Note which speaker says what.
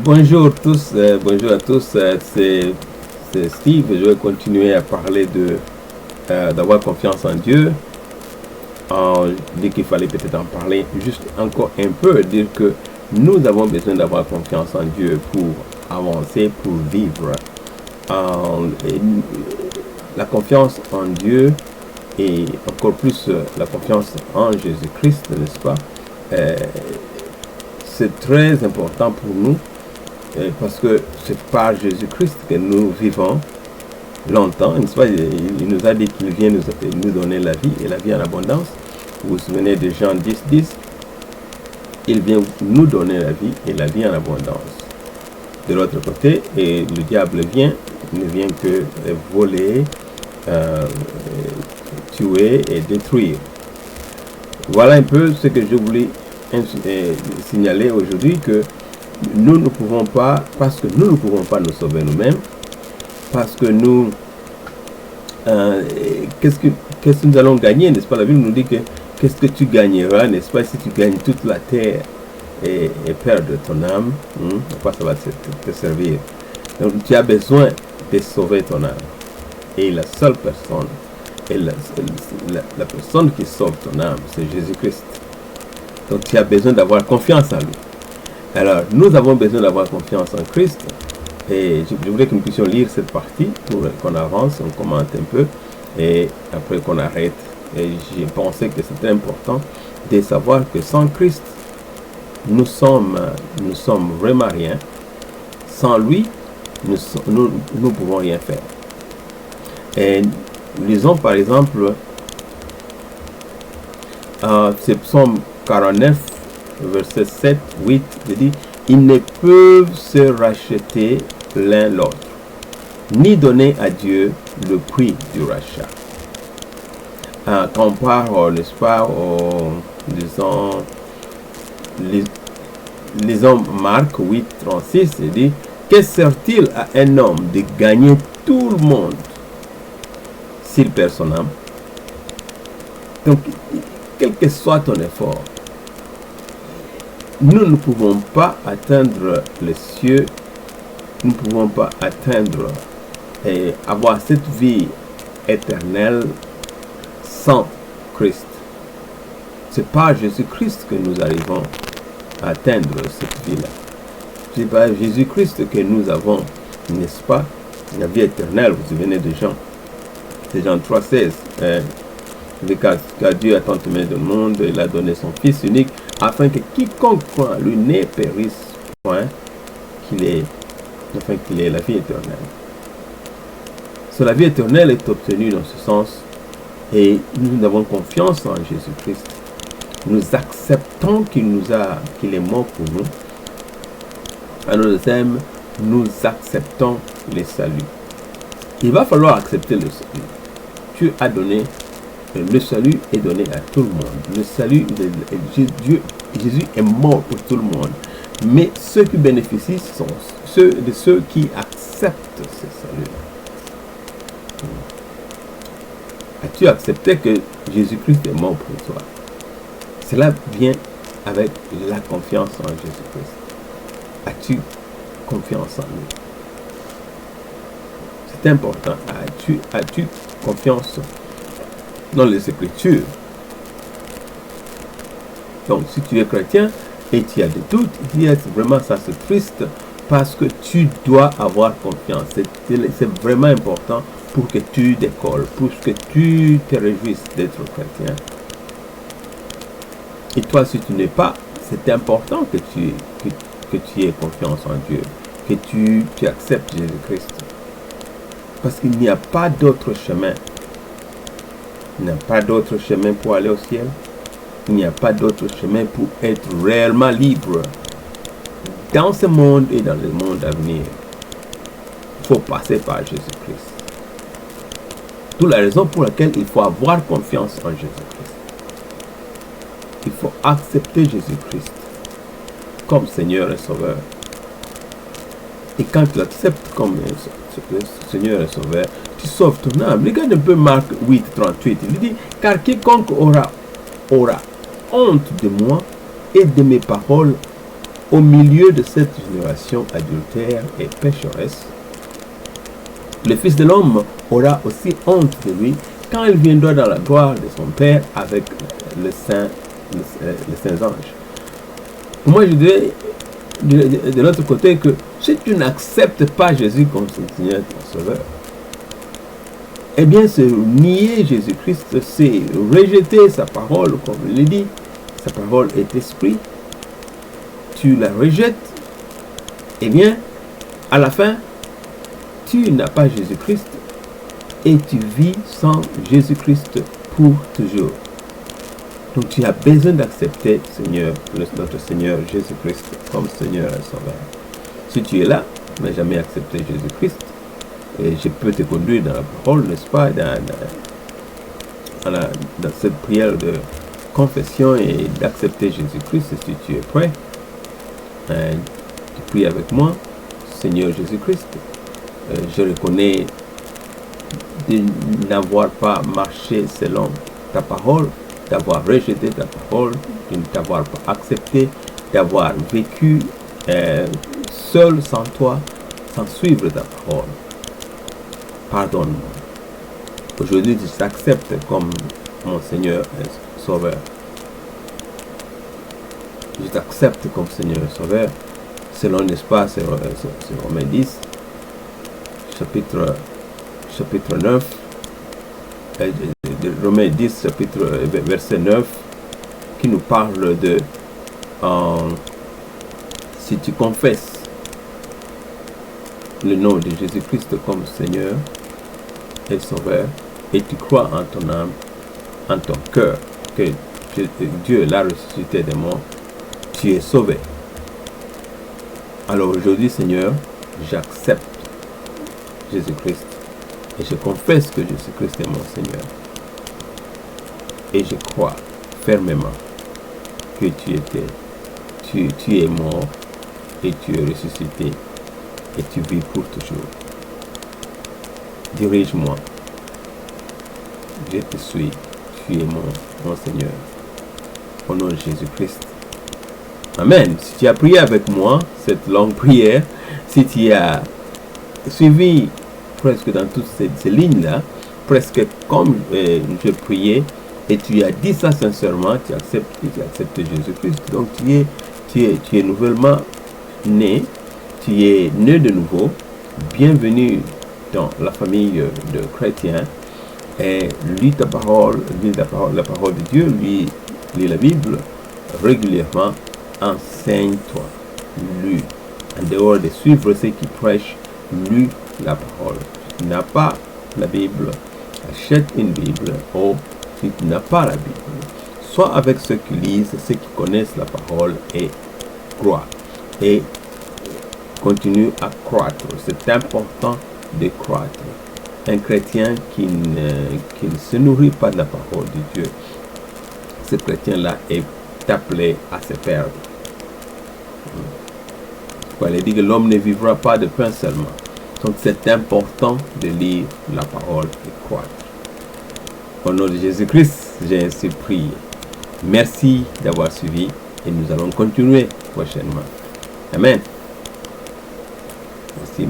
Speaker 1: Bonjour tous, bonjour à tous, c'est Steve. Je vais continuer à parler d'avoir confiance en Dieu. Je dis qu'il fallait peut-être en parler juste encore un peu, dire que nous avons besoin d'avoir confiance en Dieu pour avancer, pour vivre. La confiance en Dieu et encore plus la confiance en Jésus-Christ, n'est-ce pas? C'est très important pour nous parce que c'est par Jésus-Christ que nous vivons longtemps, n'est-ce pas? Il nous a dit qu'il vient nous donner la vie et la vie en abondance. Vous vous souvenez de Jean 10, 10? Il vient nous donner la vie et la vie en abondance. De l'autre côté, et le diable ne vient que voler, tuer et détruire. Voilà un peu ce que je voulais signaler aujourd'hui, que nous ne pouvons pas, parce que nous ne pouvons pas nous sauver nous-mêmes, parce que nous, qu'est-ce que nous allons gagner, n'est-ce pas? La Bible nous dit que qu'est-ce que tu gagneras, n'est-ce pas, si tu gagnes toute la terre et perdre ton âme, quoi ça va te servir? Donc tu as besoin de sauver ton âme. Et la seule personne, et la personne qui sauve ton âme, c'est Jésus-Christ. Donc tu as besoin d'avoir confiance en lui. Alors nous avons besoin d'avoir confiance en Christ. Et je voulais que nous puissions lire cette partie pour qu'on avance, on commente un peu et après qu'on arrête. Et j'ai pensé que c'était important de savoir que sans Christ, nous sommes vraiment rien. Sans lui, nous ne pouvons rien faire. Et lisons par exemple c'est Psaume 49, verset 7, 8, il dit: ils ne peuvent se racheter l'un l'autre, ni donner à Dieu le prix du rachat. Quand on parle, n'est-ce pas, lisons Marc 8, 36, il dit: que sert-il à un homme de gagner tout le monde s'il perd son âme? Donc, quel que soit ton effort, nous ne pouvons pas atteindre les cieux, nous ne pouvons pas atteindre et avoir cette vie éternelle sans Christ. C'est par Jésus-Christ que nous arrivons à atteindre cette vie-là. C'est par Jésus-Christ que nous avons, n'est-ce pas, la vie éternelle. Vous vous souvenez de Jean 3,16. Car Dieu a tant aimé le monde, il a donné son Fils unique, afin que quiconque croit en lui ne périsse point, afin qu'il ait la vie éternelle. La vie éternelle est obtenue dans ce sens, et nous avons confiance en Jésus-Christ. Nous acceptons qu'il est mort pour nous. En deuxième, nous acceptons le salut. Il va falloir accepter le salut. Dieu a donné, le salut est donné à tout le monde. Le salut, Jésus est mort pour tout le monde. Mais ceux qui bénéficient sont ceux qui acceptent ce salut-là. As-tu accepté que Jésus-Christ est mort pour toi? Cela vient avec la confiance en Jésus-Christ. As-tu confiance en lui? C'est important. As-tu confiance dans les Écritures? Donc, si tu es chrétien et tu as des doutes, vraiment ça c'est triste, parce que tu dois avoir confiance. C'est vraiment important pour que tu décolles, pour que tu te réjouisses d'être chrétien. Et toi, si tu n'es pas, c'est important que tu aies confiance en Dieu, que tu acceptes Jésus-Christ. Parce qu'il n'y a pas d'autre chemin. Il n'y a pas d'autre chemin pour aller au ciel. Il n'y a pas d'autre chemin pour être réellement libre dans ce monde et dans le monde à venir. Il faut passer par Jésus-Christ. D'où la raison pour laquelle il faut avoir confiance en Jésus-Christ. Il faut accepter Jésus-Christ comme Seigneur et Sauveur. Et quand tu l'acceptes comme Seigneur et Sauveur, tu sauves ton âme. Regarde un peu Marc 8, 38. Il dit: car quiconque aura honte de moi et de mes paroles au milieu de cette génération adultère et pécheresse, le Fils de l'homme aura aussi honte de lui quand il viendra dans la gloire de son Père avec les saints anges. Moi, je dirais de l'autre côté que si tu n'acceptes pas Jésus comme ton Seigneur et ton Sauveur, eh bien, c'est nier Jésus-Christ, c'est rejeter sa parole, comme il le dit. Sa parole est esprit. Tu la rejettes, eh bien, à la fin, tu n'as pas Jésus-Christ et tu vis sans Jésus-Christ pour toujours. Donc tu as besoin d'accepter notre Seigneur Jésus-Christ comme Seigneur et Sauveur. Si tu es là, tu n'as jamais accepté Jésus-Christ, et je peux te conduire dans la parole, n'est-ce pas, dans cette prière de confession et d'accepter Jésus-Christ si tu es prêt. Tu pries avec moi, Seigneur Jésus-Christ. Je reconnais de n'avoir pas marché selon ta parole, d'avoir rejeté ta parole, de ne t'avoir pas accepté, d'avoir vécu seul sans toi, sans suivre ta parole. Pardonne-moi. Aujourd'hui, je t'accepte comme mon Seigneur et Sauveur. Je t'accepte comme Seigneur et Sauveur. Selon, n'est-ce pas, c'est Romains 10, chapitre 9, Romains 10, verset 9, qui nous parle de si tu confesses le nom de Jésus-Christ comme Seigneur et Sauveur, et tu crois en ton âme, en ton cœur, que Dieu l'a ressuscité des morts, tu es sauvé. Alors aujourd'hui, Seigneur, j'accepte Jésus-Christ et je confesse que Jésus-Christ est mon Seigneur. Et je crois fermement que tu es mort et tu es ressuscité et tu vis pour toujours. Dirige-moi. Je te suis. Tu es mon Seigneur. Au nom de Jésus-Christ. Amen. Si tu as prié avec moi cette longue prière, si tu as suivi presque dans toutes ces lignes-là, presque comme je priais, et tu as dit ça sincèrement, tu acceptes Jésus-Christ, donc tu es nouvellement né, tu es né de nouveau, bienvenue dans la famille de chrétiens, et lis ta parole, la parole de Dieu, lis la Bible régulièrement, enseigne-toi, lis. En dehors de suivre ceux qui prêchent, lis la parole. Si tu n'as pas la Bible, achète une Bible, ou si tu n'as pas la Bible, sois avec ceux qui lisent, ceux qui connaissent la parole et croient. Et continue à croître. C'est important de croître. Un chrétien qui ne se nourrit pas de la parole de Dieu, ce chrétien-là est appelé à se perdre. Il dit que l'homme ne vivra pas de pain seulement. Donc c'est important de lire la parole et croître. Au nom de Jésus-Christ, j'ai ainsi prié. Merci d'avoir suivi et nous allons continuer prochainement. Amen. Merci.